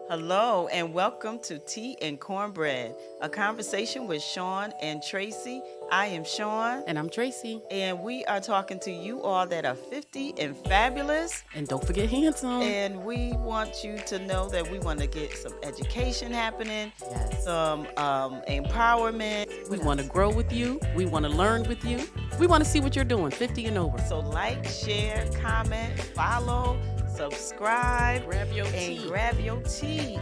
Hello and welcome to Tea and Cornbread, a conversation with Sean and Tracy. I am Sean. And I'm Tracy. And we are talking to you all that are 50 and fabulous. And don't forget handsome. And we want you to know that we want to get some education happening, some empowerment. We want to grow with you. We want to learn with you. We want to see what you're doing, 50 and over. So like, share, comment, follow, subscribe, grab your and tea. grab your tea.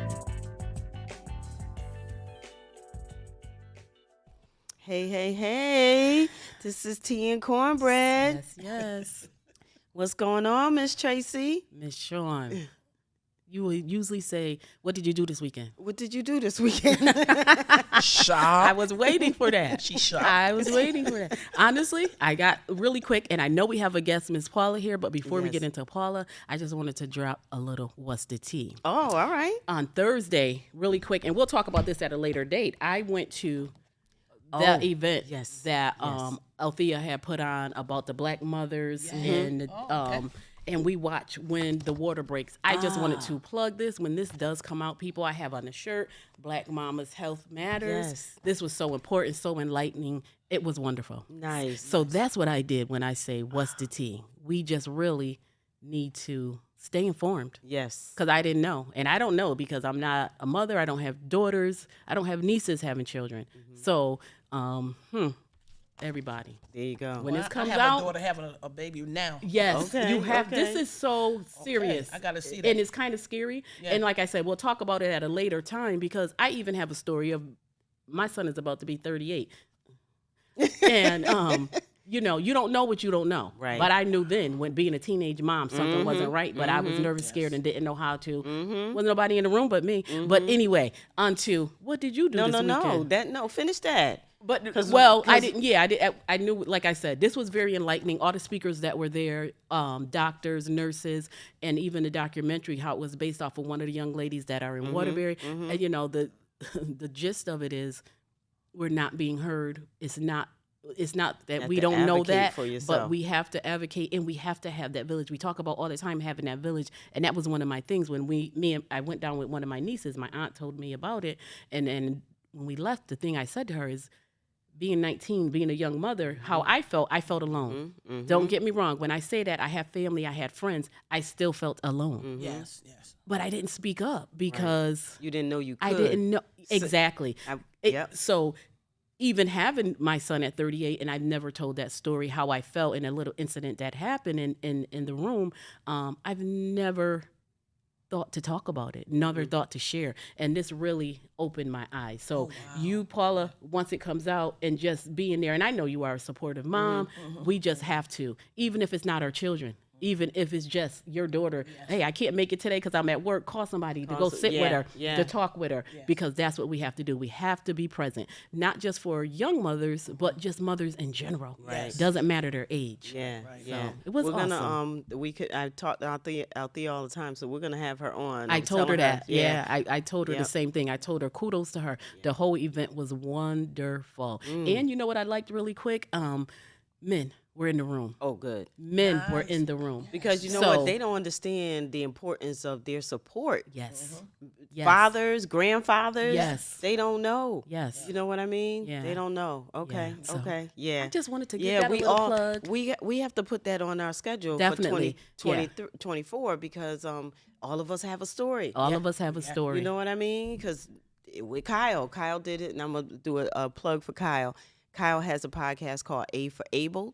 Hey. This is Tea and Cornbread. Yes. What's going on, Miss Tracy? Miss Sean, you will usually say, what did you do this weekend? What did you do this weekend? Shop. I was waiting for that. She shocked. I was waiting for that. Honestly, I got really quick, and I know we have a guest, Miss Paula, here, but before we Yes. get into Paula, I just wanted to drop a little what's the tea. Oh, all right. On Thursday, really quick, and we'll talk about this at a later date, I went to the event that Althea had put on about the Black mothers and we watch When the Water Breaks. I just wanted to plug this. When this does come out, people, I have on the shirt, Black Mama's Health Matters. Yes. This was so important, so enlightening. It was wonderful. Nice. So that's what I did when I say, what's the tea? We just really need to stay informed. Yes. Because I didn't know. And I don't know because I'm not a mother. I don't have daughters. I don't have nieces having children. So, everybody. There you go. When this comes I have out, a daughter having a baby now. yes, Okay, you have. okay. This is so serious. I gotta see that. And it's kind of scary. Yeah. And like I said, we'll talk about it at a later time because I even have a story of my son is about to be 38. And, you know, you don't know what you don't know. Right. But I knew then when being a teenage mom, something wasn't right, but I was nervous, scared, and didn't know how to. Wasn't nobody in the room but me. But anyway, on to what did you do this weekend? Finish that. But I 'cause- didn't. Yeah, I did. I knew, like I said, this was very enlightening. All the speakers that were there, doctors, nurses, and even the documentary, how it was based off of one of the young ladies that are in Waterbury. And you know, the the gist of it is, we're not being heard. It's not that have we to don't know advocate that, for but yourself. we have to advocate and we have to have that village. We talk about all the time having that village, and that was one of my things when I went down with one of my nieces. My aunt told me about it, and then when we left, the thing I said to her is, being 19, being a young mother, how I felt alone. Don't get me wrong. When I say that, I have family, I had friends, I still felt alone. Yes. But I didn't speak up because You didn't know you could. I didn't know. Exactly. Yep. So even having my son at 38, and I've never told that story, how I felt in a little incident that happened in the room, I've never thought to talk about it, never thought to share. And this really opened my eyes. So you, Paula, once it comes out and just being there, and I know you are a supportive mom, we just have to, even if it's not our children, even if it's just your daughter, hey, I can't make it today because I'm at work, call somebody to go sit with her, to talk with her, because that's what we have to do. We have to be present, not just for young mothers, but just mothers in general. Right. Doesn't matter their age. Yeah, yeah. So, it was we're gonna awesome. I talk to Althea all the time, so we're gonna have her on. I I'm told her telling that. Yeah, I told her Yep. the same thing. I told her kudos to her. The whole event was wonderful. And you know what I liked really quick? Men were in the room. Oh, good. Men were in the room. Because you know what? They don't understand the importance of their support. Yes. Yes. Fathers, grandfathers. Yes. They don't know. Yes. You know what I mean? Yeah. They don't know. Okay. Yeah. So, Okay. Yeah. I just wanted to give Yeah, that a we little all plug. we have to put that on our schedule Definitely. for 2024 because all of us have a story. All of us have a story. You know what I mean? Because with Kyle did it, and I'm gonna do a plug for Kyle. Kyle has a podcast called A for Able.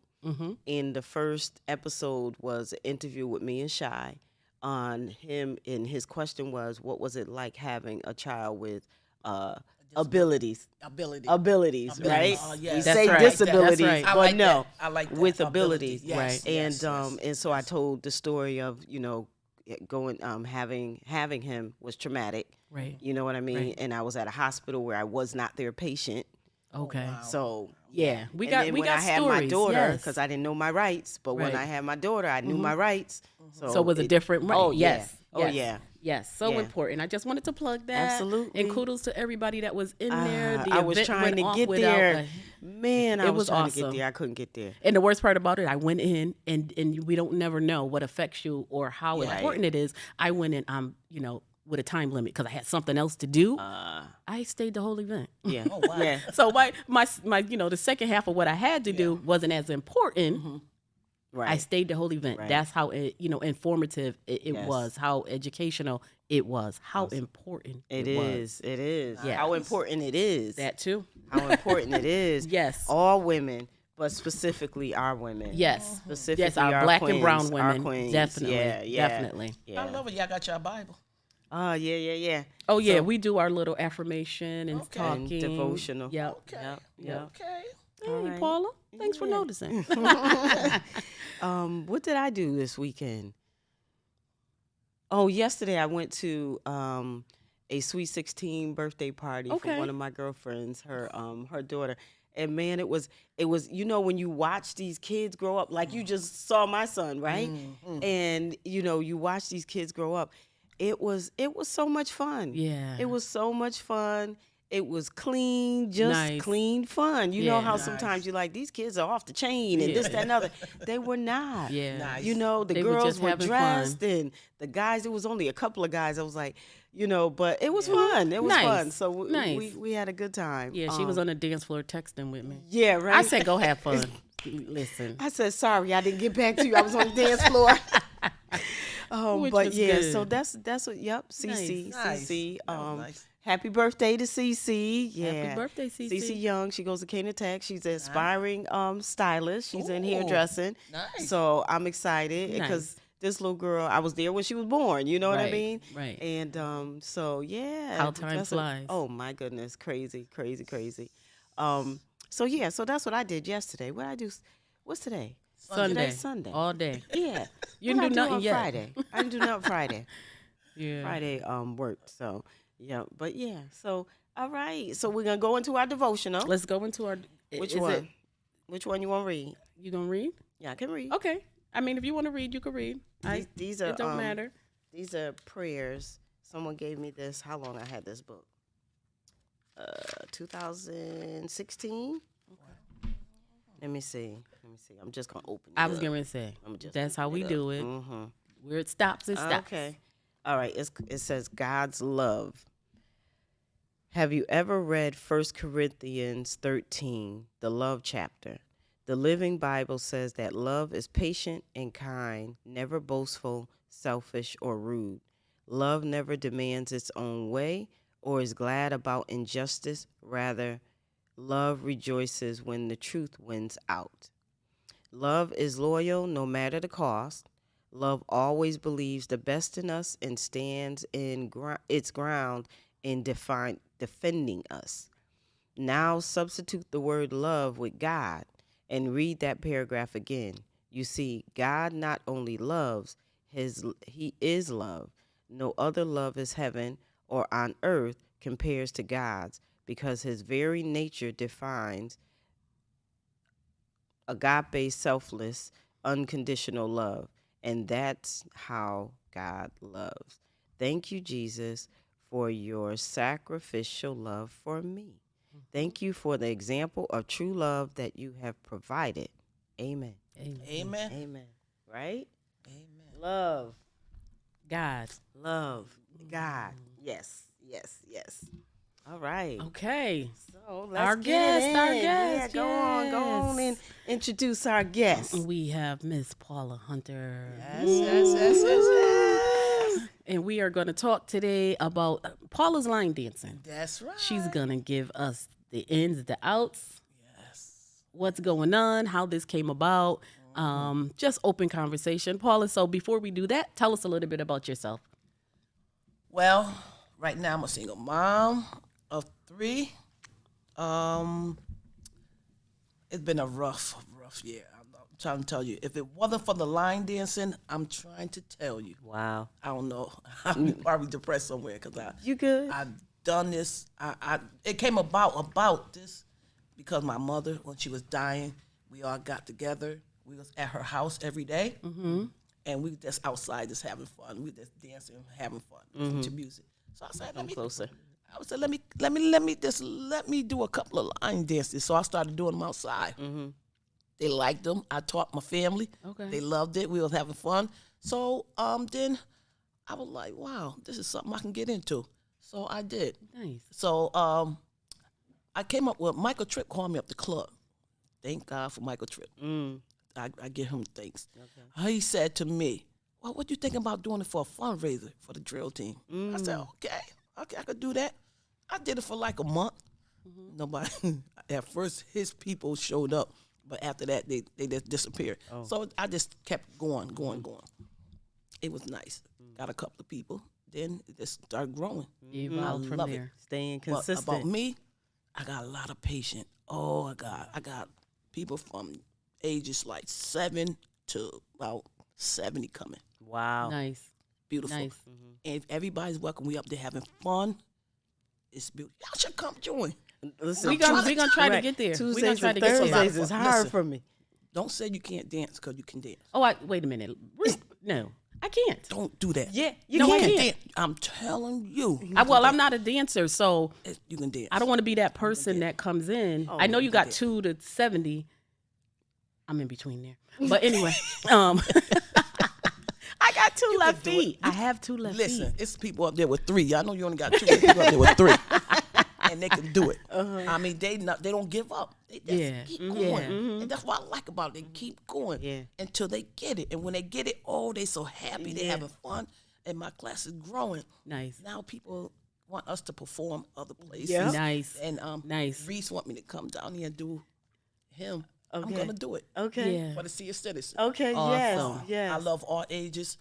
And the first episode was an interview with me and Skye on him, and his question was, what was it like having a child with abilities, right? Yes. We That's say right. disabilities, That's right. I but like no, that. I like that. with abilities, Yes. Right. Yes. and so I told the story of going having him was traumatic. Right. You know what I mean? Right. And I was at a hospital where I was not their patient. Okay. So Yeah. We and got then we when got I had stories. my daughter, yes. because I didn't know my rights, but when Right. I had my daughter, I knew my rights. So it was a different right. Oh yeah. Yes. Oh yes. yeah. Yes, so Yeah. important. I just wanted to plug that. Absolutely. And kudos to everybody that was in there. The I was event trying went to off get without there. Man, I It was was trying to get awesome. there. I couldn't get there. And the worst part about it, I went in and we don't never know what affects you or how Right. important it is. I went in, with a time limit because I had something else to do. I stayed the whole event. Yeah. Oh, wow. Yeah. So my the second half of what I had to do wasn't as important. Right. I stayed the whole event. Right. That's how informative it Yes. was, how educational it was, how important It was. is. It is. Yes. How important it is. That too. How important it is. Yes. All women, but specifically our women. Yes. Specifically Yes, our black and brown queens, our women. queens. Definitely. Yeah. Definitely. Yeah. I love it. Y'all got your Bible. Yeah. Oh yeah, So- we do our little affirmation and Okay. talking. And devotional. Yep. Okay. Yep. Okay. Hey, right. Paula. Thanks for Yeah. noticing. What did I do this weekend? Oh, yesterday I went to a Sweet 16 birthday party Okay. for one of my girlfriends, her daughter. And man, it was when you watch these kids grow up, like you just saw my son, right? And you watch these kids grow up. It was so much fun. Yeah. It was so much fun. It was clean, just Nice. clean fun. You know Yeah. how Nice. sometimes you're like, these kids are off the chain and this, that, and other. They were not. Yeah. Nice. The They were girls just were having dressed fun. and the guys, it was only a couple of guys. I was like, but it was fun. It was Nice. fun. So Nice. we had a good time. Yeah, she was on the dance floor texting with me. Yeah, right. I said, go have fun. Listen. I said, sorry, I didn't get back to you. I was on the dance floor. Which But was yeah, good. so that's what. Yep, CC, Nice. CC. That was nice. Happy birthday to CC. Yeah, Happy birthday, CC. CC Young. She goes to Canaan Tech. She's an aspiring stylist. She's in Ooh, hairdressing. nice. So I'm excited because this little girl, I was there when she was born. You know what I Right, mean? right. And so yeah, How time that's flies. oh my goodness, crazy. So yeah, so that's what I did yesterday. What I do? What's today? Sunday. Today's Sunday. All day. Yeah. You What didn't do I nothing on yet. Friday. I didn't do nothing Friday. Yeah. Friday worked. So yeah, but yeah. So all right. So we're gonna go into our devotional. Let's go into our. Which is one? it- Which one you want to read? you gonna read? Yeah, I can read. Okay. I mean, if you want to read, you can read. These are It don't matter. These are prayers. Someone gave me this. How long I had this book? 2016. Let me see. I'm just gonna open it. I was up. going to say, I'm just that's how we open do it. Mm-hmm. Where it stops, it stops. Okay. All right. It says God's love. Have you ever read 1 Corinthians 13, the love chapter? The Living Bible says that love is patient and kind, never boastful, selfish, or rude. Love never demands its own way or is glad about injustice. Rather, love rejoices when the truth wins out. Love is loyal no matter the cost. Love always believes the best in us and stands in its ground in defending us. Now substitute the word love with God and read that paragraph again. You see, God not only loves, he is love. No other love is heaven or on earth compares to God's because his very nature defines agape, selfless, unconditional love. And that's how God loves. Thank you, Jesus, for your sacrificial love for me. Thank you for the example of true love that you have provided. Amen. Amen. Amen. Right? Amen. Love. God. Love. God. Yes. All right. Okay. So let's Our get guest, in. our Yeah, guest, go on and introduce our guest. We have Miss Paula Hunter. Yes. And we are going to talk today about Paula's line dancing. That's right. She's going to give us the ins, the outs, Yes. what's going on, how this came about, just open conversation. Paula, so before we do that, tell us a little bit about yourself. Well, right now I'm a single mom of 3. It's been a rough year. I'm trying to tell you. If it wasn't for the line dancing, I'm trying to tell you. Wow. I don't know. I'm probably depressed somewhere because You good? I've done this. It came about this because my mother, when she was dying, we all got together. We was at her house every day, and we just outside just having fun. We just dancing, having fun, listening to music. So I said, closer. I said, let me do a couple of line dances. So I started doing them outside. They liked them. I taught my family. Okay. They loved it. We was having fun. So then I was like, wow, this is something I can get into. So I did. Nice. So I came up with Michael Tripp called me up the club. Thank God for Michael Tripp. I give him thanks. Okay. He said to me, well, what you thinking about doing it for a fundraiser for the drill team? I said, okay, I could do that. I did it for like a month. Nobody, at first his people showed up, but after that they just disappeared. So I just kept going. It was nice. Got a couple of people. Then it just started growing. Evolved from love there. Staying But consistent. about me, I got a lot of patience. Oh, I got people from ages like 7 to about 70 coming. Wow. Nice. Beautiful. Nice. And if everybody's welcome, we up there having fun. It's beautiful. Y'all should come join. Listen, We gonna try to right. get there. We gonna Tuesdays try and to get there. Thursdays is hard Listen. for me. Don't say you can't dance because you can dance. Oh, wait a minute. No, I can't. Don't do that. Yeah, you No, I can. can't. Dance. I'm telling you. I'm not a dancer, so You can dance. I don't want to be that person that comes in. I know you got 2 to 70. I'm in between there. But anyway, I got 2 left do it. feet. I have 2 left Listen, feet. it's people up there with 3. I know you only got 2. There's people up there with 3. And they can do it. I mean, they don't give up. They just keep going. And that's what I like about it. They keep going until they get it. And when they get it, they so happy. They having fun. And my class is growing. Nice. Now people want us to perform other places. Yeah. Nice. And Nice. Reese want me to come down here and do him. I'm Okay. going to do it. Okay. Yeah. For the senior citizen. Okay. Awesome. Yes. I love all ages.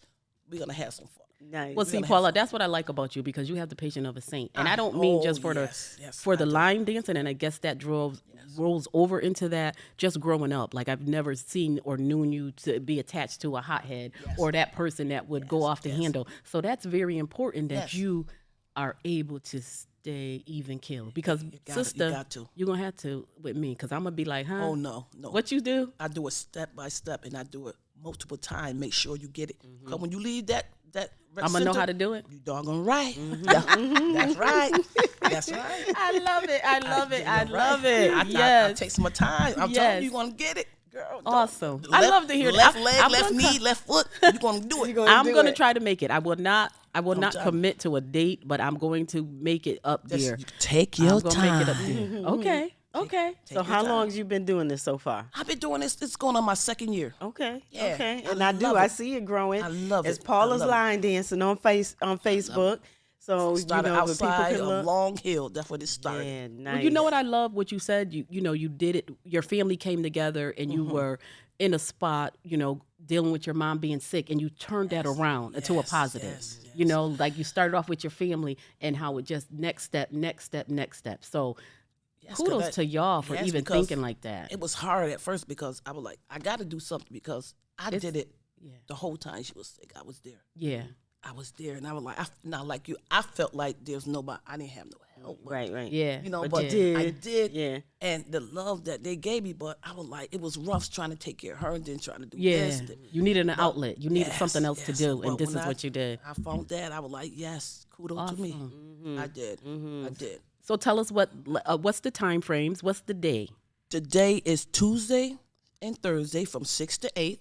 We're going to have some fun. Nice. Well, see, Paula, that's what I like about you because you have the patience of a saint, and I don't mean just for yes, the I do. line dancing, and I guess that rolls over into that. Just growing up, like I've never seen or known you to be attached to a hothead or that person that would go off the handle. So that's very important that you are able to stay even keel because sister, you're gonna have to with me because I'm gonna be like, huh? Oh, no. What you do? I do it step by step, and I do it multiple times. Make sure you get it. Because when you leave that I'm gonna know how to do it. You doggone right. That's right. That's right. I love it. I love it. I You're love right. it. I Yes. take some time. I'm telling you, you're gonna get it, girl. Awesome. I love to hear that. Left leg, I'm left gonna knee, left foot. You're gonna do it. I'm do going to it. try to make it. I will not telling commit to a date, but I'm going to make it up Just there. take your I'm gonna time. make it up there. Okay. Okay. So how long have you been doing this so far? I've been doing this. It's going on my 2nd year. Okay. Yeah, Okay. I And I love it. see it growing. I love It's it. Paula's I love it. line dancing on Facebook. So Started the people outside can of look. Long Hill. That's where it started. Yeah, nice. Well, you know what I love? What you said. You did it. Your family came together, and you were in a spot. Dealing with your mom being sick, and you turned that around into a positive. yes, Like you started off with your family, and how it just next step. So. Yes, Kudos 'cause to y'all for yes, even because thinking like that. It was hard at first because I was like, I got to do something because I did it the whole time she was sick. I was there. Yeah. I was there, and I was like, not like you. I felt like there's nobody. I didn't have no help. But, Right. Yeah. but yeah. I did. Yeah. And the love that they gave me, but I was like, it was rough trying to take care of her and then trying to do Yeah. this. You needed an outlet. You needed Yes, something else to yes. do, But and this when is what you did. I found that. I was like, yes, kudos to me. I did. I did. So tell us what's the time frames? What's the day? Today is Tuesday and Thursday from 6 to 8.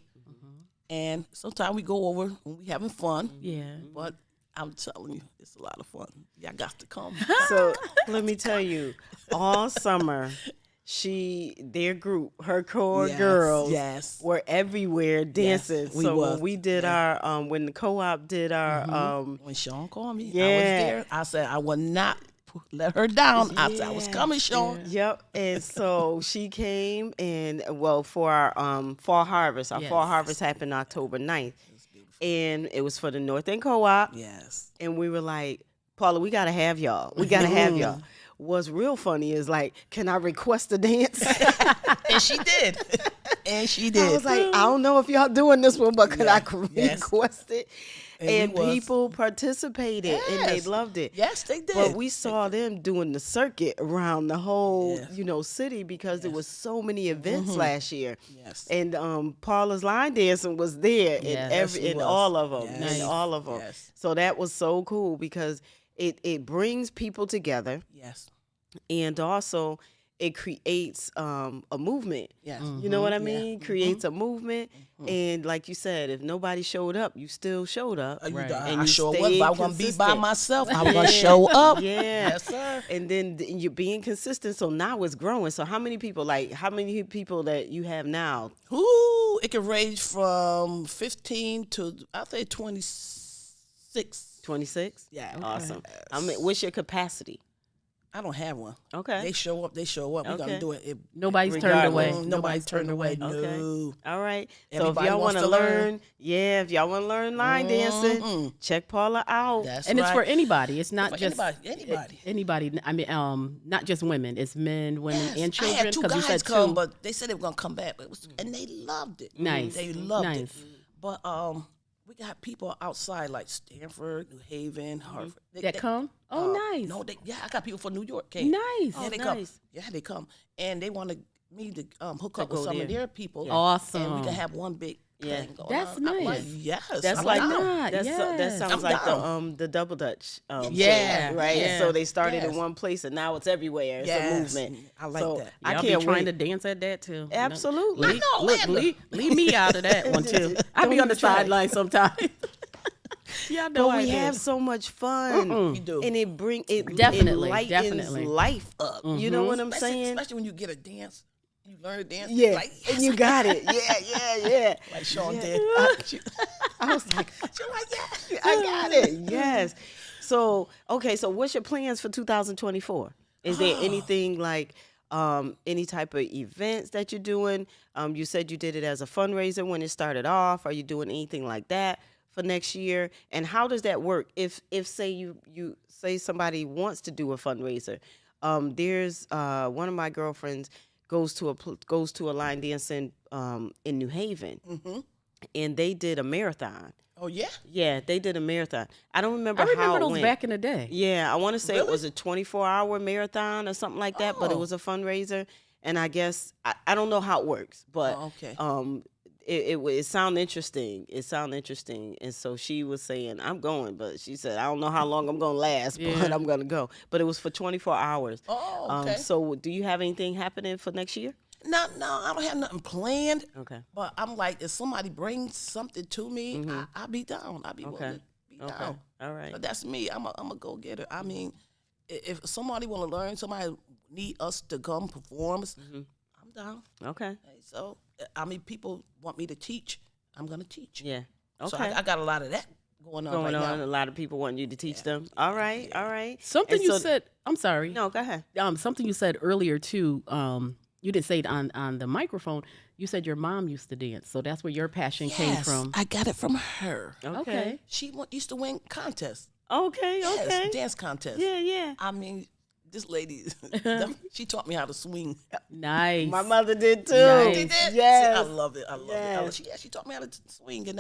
And sometimes we go over when we having fun. Yeah. But I'm telling you, it's a lot of fun. Y'all got to come. So let me tell you, all summer, their group, her core Yes, girls, yes. were everywhere dancing. we so was. when we did our, when the co-op did our, When Sean called me, I was Yeah. there. I said, I will not let her down. I said, I was coming, Sean. Yep. And so she came and for our fall harvest. Our fall harvest happened October 9th. And it was for the North End Co-op. Yes. And we were like, Paula, we gotta have y'all. We gotta have y'all. What's real funny is like, can I request a dance? And she did. And she I did. was like, I don't know if y'all doing this one, but can I yes. request it? And we was. people participated and they Yes. loved it. Yes, they did. But we saw them doing the circuit around the whole, Yes. city because there was so many events last year. Yes. And Paula's line dancing was there Yes, she in was. all of them. Yes. In all of them. Yes. So that was so cool because it brings people together. Yes. And also it creates a movement. Yes. You know what I mean? Creates a movement. And like you said, if nobody showed up, you still showed up. Right. And I you sure was. stayed If I was going to be by consistent. myself, I was going to show up. Yeah. Yes, sir. And then you're being consistent. So now it's growing. So how many people that you have now? Ooh, it can range from 15 to, I'll say 26. 26? Yeah. Awesome. What's your capacity? I don't have one. Okay. They show up. We're going to do it. Nobody's turned away. Nobody's turned away. Okay. No. All right. Everybody so if y'all wants want to to learn, if y'all want to learn line dancing, check Paula out. That's And right. it's for anybody. It's not For just anybody. Anybody. I mean, not just women. It's men, women, Yes. and children. I had two you guys said come, two. but they said they were gonna come back, and they loved it. Nice. They loved it. Nice. But we got people outside like Stanford, New Haven, Harvard. That come? Oh, nice. No, I got people from New York came. Nice. Yeah, they Oh, come. nice. Yeah, they come, and they wanted me to hook up go with some of there. their people. Awesome. And we can have one big thing going That's on. I'm like, nice. yes. That's I'm like down. not. that Yes. sounds I'm like down. the double Dutch. Yeah, thing, right. yeah. So they started Yes. in one place and now it's everywhere. It's a Yes. movement. I like So that. I Y'all can't be trying wait. to dance at that too. Absolutely. Leave, know, look, Orlando. leave me out of that one too. I be on the sideline sometimes. Y'all know But I we do. have so much fun. We do. And it Definitely, lightens definitely. life up. You know what I'm saying? Especially when you get a dance, you learn to dance. Yeah. Like, And you got it. Yeah. like Sean did. I was like, You're like, yeah. I got it. Yes. So, okay, so what's your plans for 2024? Is there anything like any type of events that you're doing? You said you did it as a fundraiser when it started off. Are you doing anything like that for next year? And how does that work? If say you say somebody wants to do a fundraiser, there's one of my girlfriends goes to a line dancing in New Haven, and they did a marathon. Oh, yeah? Yeah, they did a marathon. I don't remember I remember how it those went. back in the day. Yeah, I want to say it Really? was a 24-hour marathon or something like that, but it Oh. was a fundraiser. And I guess I don't know how it works, but Oh, okay. it sounded interesting. It sounded interesting, and so she was saying, "I'm going," but she said, "I don't know how long I'm gonna last, but Yeah. I'm gonna go." But it was for 24 hours. Oh, okay. So, do you have anything happening for next year? No, I don't have nothing planned. Okay. But I'm like, if somebody brings something to me, I'll be down. I'll be willing to be Okay. down. All right. But that's me. I'm a go-getter. I mean, if somebody want to learn, somebody need us to come perform, I'm down. Okay. So, I mean, people want me to teach. I'm going to teach. Yeah. Okay. So I got a lot of that going on Going right on. now. A lot of people want you to teach them. All right. All right. Something And you so- said. I'm sorry. No, go ahead. Something you said earlier too. You didn't say it on the microphone. You said your mom used to dance, so that's where your passion came Yes, from. I got it from her. Okay. She used to win contests. Okay. Yes, Okay. dance contests. Yeah. I mean, this lady, she taught me how to swing. Nice. My mother did too. Nice. She did? Yes. I love it. I love Yes. it. She taught me how to swing, and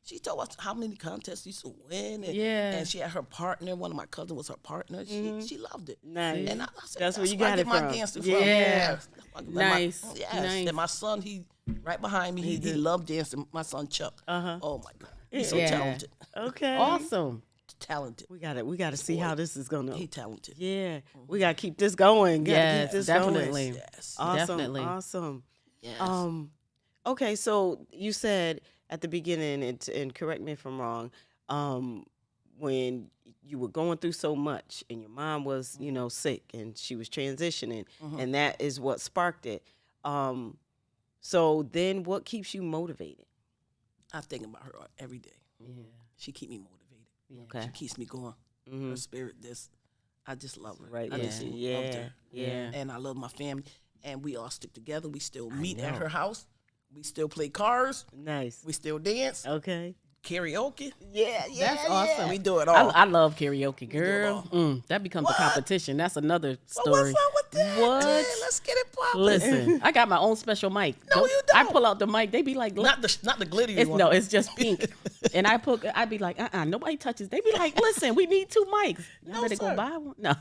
she told us how many contests she used to win. And, Yeah. and she had her partner. One of my cousins was her partner. She loved it. Nice. And I said, That's where you I got get it my from. dancing Yeah. from. Yes. Nice. Yes. Nice. And my son, he right behind me. He loved dancing. My son Chuck. Oh my God, he's so Yeah. talented. Okay. Awesome. Talented. We got to see how this is gonna. He talented. Yeah. We got to keep this going. Gotta Yes, keep this definitely. Going. Yes. Awesome. Definitely. Awesome. Yes. Okay. So you said at the beginning, and correct me if I'm wrong, when you were going through so much and your mom was, sick and she was transitioning, and that is what sparked it. So then what keeps you motivated? I think about her every day. Yeah. She keep me motivated. Okay. She keeps me going. Her spirit, I just love her. Right. I just loved her. Yeah. And I love my family. And we all stick together. We still meet at her house. We still play cards. Nice. We still dance. Okay. Karaoke. Yeah. That's awesome. We do it all. I love karaoke, it girl. all. That becomes What? a competition. That's another So story. what's up with that? What? Man, let's get it poppin'. Listen, I got my own special mic. No, you I don't. pull out the mic. They be like, Not the glittery one. No, it's just pink. And I'd be like, nobody touches. They be like, listen, we need 2 mics. Y'all No, better sir. go buy one. No.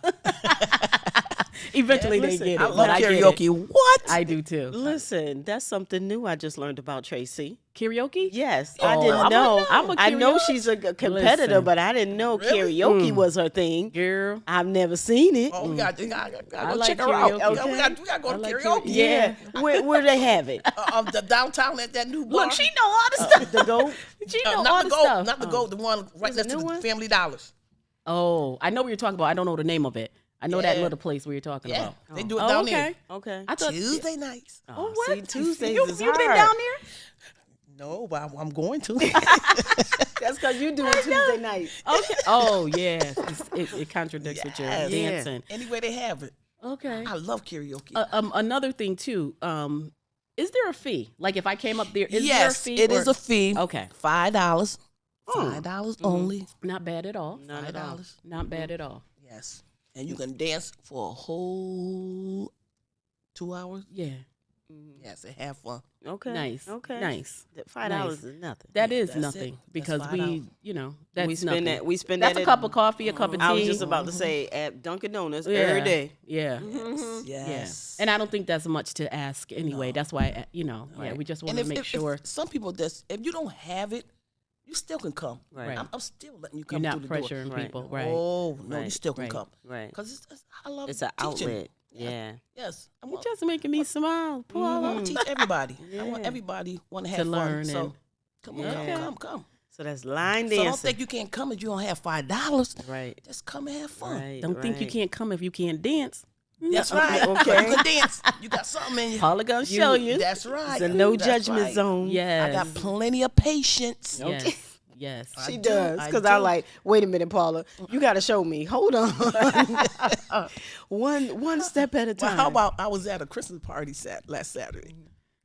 Eventually they listen, get it. I but love get it. karaoke. What? I do too. Listen, that's something new I just learned about Tracy. Karaoke? Yes, Oh, I didn't know. I'm a I know karaoke- she's a competitor, Listen. but I didn't know Really? karaoke was her thing. Girl. I've never seen it. Oh, we got to I go like check her out. karaoke. We got to go I to like karaoke. Yeah, where they have it? The downtown at that new bar. Look, she know all the stuff. The goat. She know all not the the gold, stuff. not the gold, the one right Is it next to new the one? Family Dollars. Oh, I know what you're talking about. I don't know the name of it. I know that Yeah. little place where you're talking Yeah, about. they do it Oh, down okay. there. Okay. I thought Tuesday nights. Oh, See, what? Tuesdays you, is you been hard. down there? No, but I'm going to. That's because you do it Tuesday night. Okay. Oh, yeah. It contradicts with your Yes. Yeah. dancing. Anyway, they have it. Okay. I love karaoke. Another thing too. Is there a fee? Like if I came up there, is there a yes, fee? it is a fee. Okay. $5. $5 only. Not bad at all. None at all. $5. Not bad at all. Yes, and you can dance for a whole 2 hours. Yeah. Yes, and have fun. Okay. Nice. Okay. Nice. $5 Nice. is nothing. That is that's it. nothing That's because we, $5. that's we spend nothing. that. We spend That's that. a cup of coffee, a cup of tea. I was just about to say at Dunkin' Donuts yeah. every day. Yeah. Yes. Yeah. And I don't think that's much to ask anyway. That's why, yeah, we just want And to make sure if some people if you don't have it, you still can come. Right. I'm still letting you you're come not through the door. pressuring Right. people. Right. Oh no, you Right. still can Right. come. Right. Because I love It's an teaching. outlet. Yeah. Yes, I You're want, just making me smile, I want Paula. to teach everybody. I want Yeah. everybody want to To have learn fun. So and- come on, Yeah. come. So that's line So dancing. don't think you can't come if you don't have $5. Right. Just come and have fun. Right. Don't think you can't come if you can't dance. That's right. Okay. You can dance. You got something in you. Paula gonna show you. That's right. It's a no That's judgment right. zone. Yes. I got plenty of patience. Yes. Yes. I She do, does. I Because do. I like, wait a minute, Paula. You got to show me. Hold on. one step at a Well, time. how about I was at a Christmas party last Saturday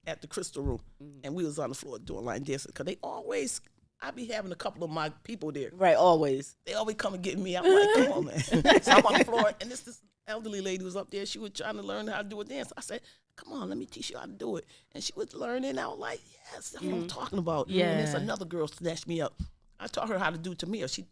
at the Crystal Room, and we was on the floor doing line dancing because I be having a couple of my people there. Right, always. They always come and get me. I'm like, come on, man. So I'm on the floor, and this elderly lady was up there. She was trying to learn how to do a dance. I said, come on, let me teach you how to do it. And she was learning. I was like, yes, that's what I'm talking about. Yeah. And there's another girl snatched me up. I taught her how to do Tamir. She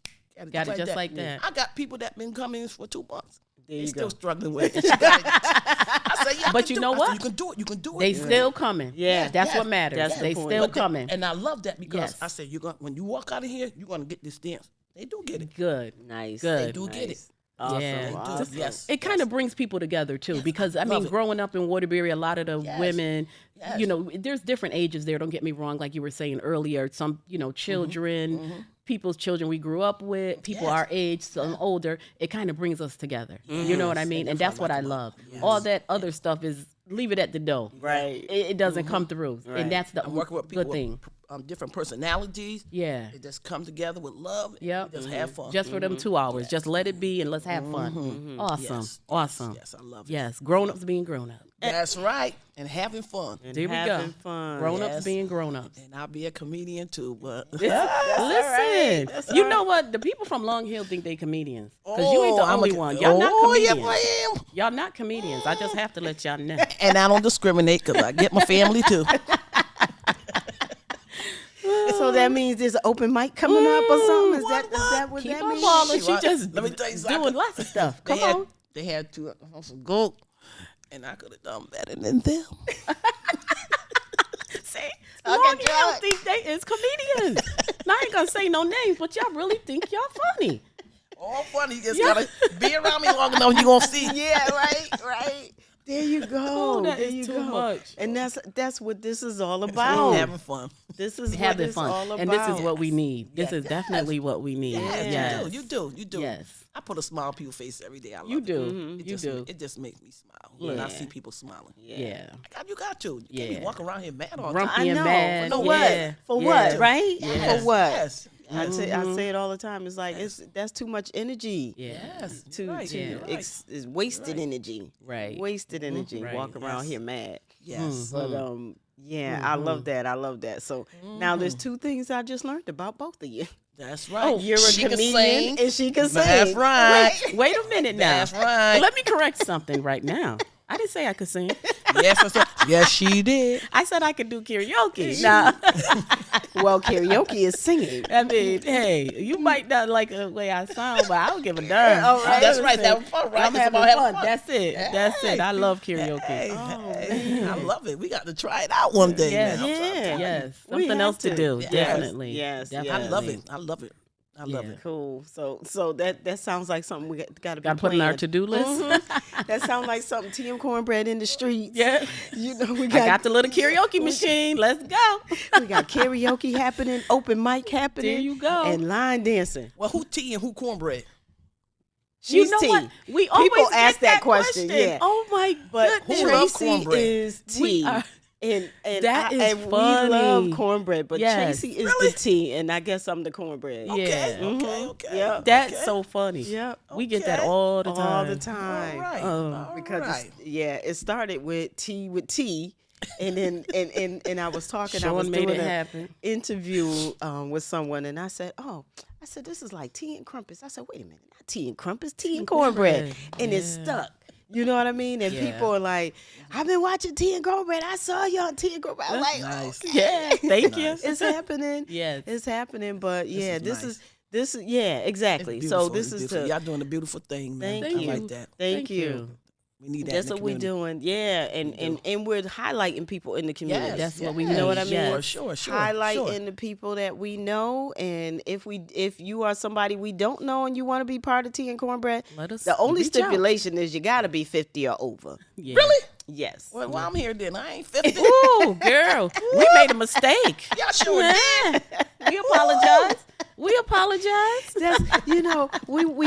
Got it just like that. I got people that been coming for 2 months. There They you still go. struggling with it. She got it. I said, yeah, I But can you do know it. I what? said, you can do it. You can do it. They still coming. Yeah. That's Yes. what matters. That's the They point. still But they- coming. And I love that because Yes. I said, when you walk out of here, you're going to get this dance. They do get it. Good. Nice. Good. They do get it. Awesome. Yeah. They do. Awesome. Yes. It kind of brings people together too, because I love mean, it. growing up in Waterbury, a lot of the Yes. women, Yes. there's different ages there. Don't get me wrong, like you were saying earlier. Some, children, people's children we grew up with, people Yes. our age, some older. It kind of brings us together. You know what I mean? And that's what I love. Yes. All that other stuff is leave it at the door. Right. It doesn't come through, Right. and that's the I'm working with people good thing. with different personalities. Yeah. They just come together with love. Yep. And just have fun. Just for them 2 hours. Just let it be and let's have fun. Awesome. Yes. Awesome. Yes, I love it. Yes. Grown ups being grown up. That's right. And having fun. And There we having go. fun. Grown ups Yes. being grown ups. And I'll be a comedian too, but Listen, you know what? The people from Long Hill think they comedians because you ain't the I'm only one. Y'all not yeah, comedians. I am. Y'all not comedians. I just have to let y'all know. And I don't discriminate because I get my family too. So that means there's an open mic coming up or something? Is that what Keep that on means? balling. She Right. just Let me tell you something. doing lots of stuff. Come They had, on. They had to some go, and I could have done better than them. See, Long Hill think they is comedians. Now I ain't gonna say no names, but y'all really think y'all funny. All funny. You just Yeah. gotta be around me long enough, you gonna see. Yeah, right. There you go. Oh, that there is you too go. much. And that's what this is all I'm about. having fun. This is what Having it's all fun, about. and this is what we need. This is Yes. definitely what we need. Yes, Yes, you do. Yes. I put a smile on people's face every day. I love You it. do. It You just, do. It just makes me smile when I Yeah. see people smiling. Yeah. You got to. You can't Yeah. be walking around here mad all the Grumpy time. I and know. bad. For Yeah. what? For Yeah. what? Right? Yes. For what? Yes. I say it all the time. It's like that's too much energy. Yeah. Yes. To Right. Yeah. Right. it's wasted energy. Right. Wasted energy. Right. Walk around Yes. here mad. Yes. But yeah, I love that. I love that. So now there's two things I just learned about both of you. That's right. You're a She can comedian sing. and she can sing. That's right. Wait a minute now. That's right. Let me correct something right now. I didn't say I could sing. Yes, I said, yes, she did. I said I could do karaoke. Nah. Well, karaoke is singing. I mean, hey, you might not like the way I sound, but I don't give a darn. All right. That's right. That was fun, right? I'm It's having about fun. having That's it. That's it. I love karaoke. Hey, I love it. We got to try it out one day. Yes. Man. Yeah. Yes. We Something have else to to. do. Yes. Definitely. Yes. Definitely. I love it. I love it. I love Yeah. it. Cool. So that sounds like something we got to be Got to put in our planned. to-do list. That sounds like something Tea and Cornbread in the streets. Yeah. You know, we I got the little karaoke machine. Let's go. we got karaoke happening, open mic happening. There you go. And line dancing. Well, who tea and who cornbread? She's you know tea. what? We always People get ask that question. Yeah. Oh my But goodness. Who love Tracy cornbread? is tea. We are- and That is and funny. we love cornbread, but Yes. Tracy is Really? the tea, and I guess I'm the cornbread. Yeah. Okay. Yep. That's okay. so funny. Yep. We get that Okay. all the time. All the time. All right. All Because right. it started with tea with tea, and then and I was talking. I Sean was made doing it an happen. interview with someone, and I said, this is like tea and crumpets. I said, wait a minute, not tea and crumpets, tea and cornbread, and it stuck. You know what I mean? And Yeah. people are like, I've been watching Tea and Cornbread. I saw you on Tea and Cornbread. I'm like, Nice. Yeah. Thank you. it's happening. Yes. It's happening. But yeah, is this is exactly. It's So beautiful. this It's is beautiful. to Y'all doing a beautiful thing, man. Thank I you. like that. thank you. We need that. That's in the what we're community. doing. Yeah, and we're highlighting people in the community. Yes, That's what we You know what I need. mean? Yes. Sure. Highlighting the people that we know, and if you are somebody we don't know and you want to be part of Tea and Cornbread, Let us the only reach out. stipulation is you got to be 50 or over. Yeah. Really? Yes. Well, I'm here then. I ain't 50. Ooh, girl, we made a mistake. Y'all sure did. We apologize. We apologize. That's we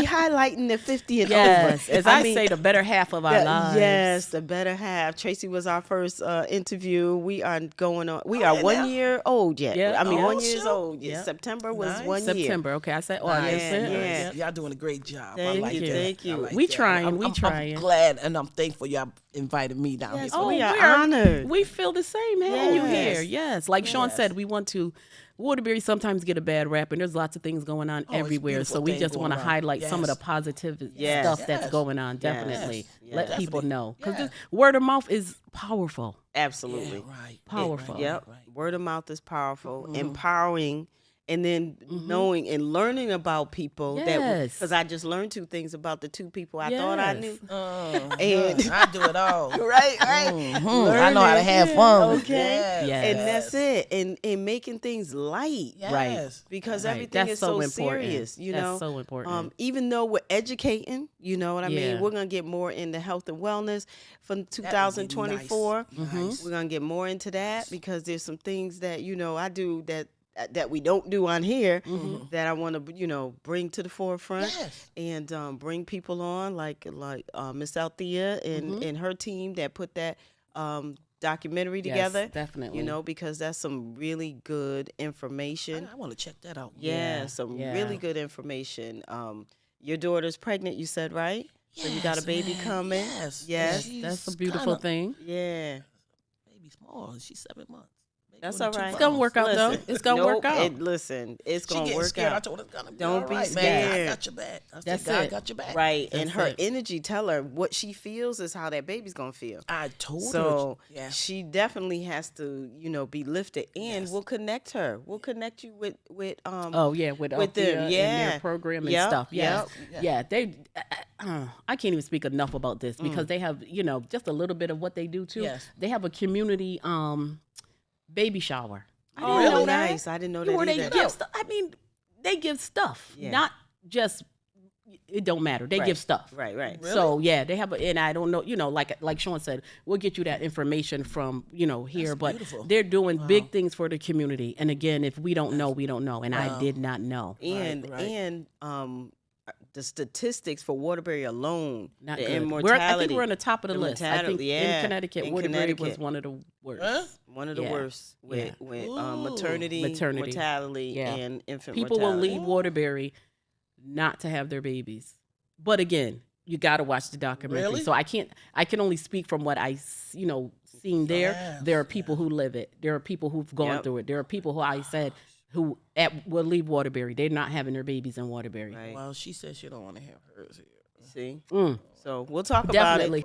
highlighting the 50 and Yes, over. as I mean, say, the better half of our lives. Yes, the better half. Tracy was our first interview. We are going on. We are yeah, 1 now? year old yet. Yeah. I mean, Oh, 1 year shoot. old. Yeah. September was Nice. 1 year. September. Okay, I said August. Yeah. Y'all doing a great job. I Thank like you, that. thank you. I like We that. trying, I'm, we I'm- trying. I'm glad and I'm thankful y'all invited me down Yes, here. we are honored. We feel the same having you Yes. here. Yes, like Sean said, we want to. Waterbury sometimes get a bad rap, and there's lots of things going on it's a everywhere. beautiful So we thing just going want to on. highlight some of the Yes. positive Yes. stuff that's Yes. going on. Definitely, Yes. let Yes. people Definitely. know because Yeah. word of mouth is powerful. Absolutely. Right. Powerful. Yep. Right. Word of mouth is powerful, empowering, and then knowing and learning about people. Yes. Because I just learned 2 things about the 2 people I thought I Yes. knew. And I do it all. Right. I know how to have fun. Okay. Yes. Yes. And that's it. And making things light. Yes. Right. Because Right. everything That's is so important. serious, you That's know. so important. Even though we're educating, you know what I Yeah. mean. We're gonna get more into health and wellness from 2024. Nice. We're gonna get more into that because there's some things that I do that we don't do on here that I want to bring to the forefront Yes. and bring people on like Miss Althea and her team that put that documentary Yes, together. definitely. Because that's some really good information. I want to check that out. Yeah, some really good information. Your daughter's pregnant, you said, right? So you got a Yes, baby man. coming. Yes. Yes. She's That's a beautiful kinda thing. Yeah. Baby small. She's 7 months. Baby That's only all 2 right. It's gonna work out though. Listen, It's gonna work nope, out. Listen, it's She gonna getting work scared. I out. told her it's gonna be Don't all be right, man. scared. I got your back. I said, That's God it. got your back. Right. And That's her it. energy, tell her what she feels is how that baby's gonna feel. I told So her. Yeah. she definitely has to, be lifted, and Yes. we'll connect her. We'll connect you with Oh yeah, with with them, Althea and yeah. their program and Yep, stuff. Yeah, yep. yeah. They, I can't even speak enough about this because they have, just a little bit of what they do too. Yes. They have a community baby shower. I Oh, didn't know that. nice. I didn't know Where that they either. give stuff. I mean, they give stuff, Yeah. not just. It don't matter. They give stuff. Right. So yeah, they have, and I don't know, like Sean said, we'll get you that information from here, but beautiful. they're doing big things for the community. And again, if we don't know, we don't know, and I did not know. And the statistics for Waterbury alone, Not the good. immortality. I think we're on the top of the list. I think yeah. in Connecticut, In Waterbury was Connecticut. one of the worst. Huh? one of the Yeah. worst with Ooh. maternity, mortality, Yeah. and infant People will mortality. leave Waterbury not to have their babies. But again, you got to watch the documentary. Really? So I can only speak from what I seen there. Yes, There are people who live it. There are people who've gone Yep. through it. There are people who I said who will leave Waterbury. They're not having their babies in Waterbury. Right. Well, she said she don't want to have hers here. See, Mm, so we'll talk about it. definitely.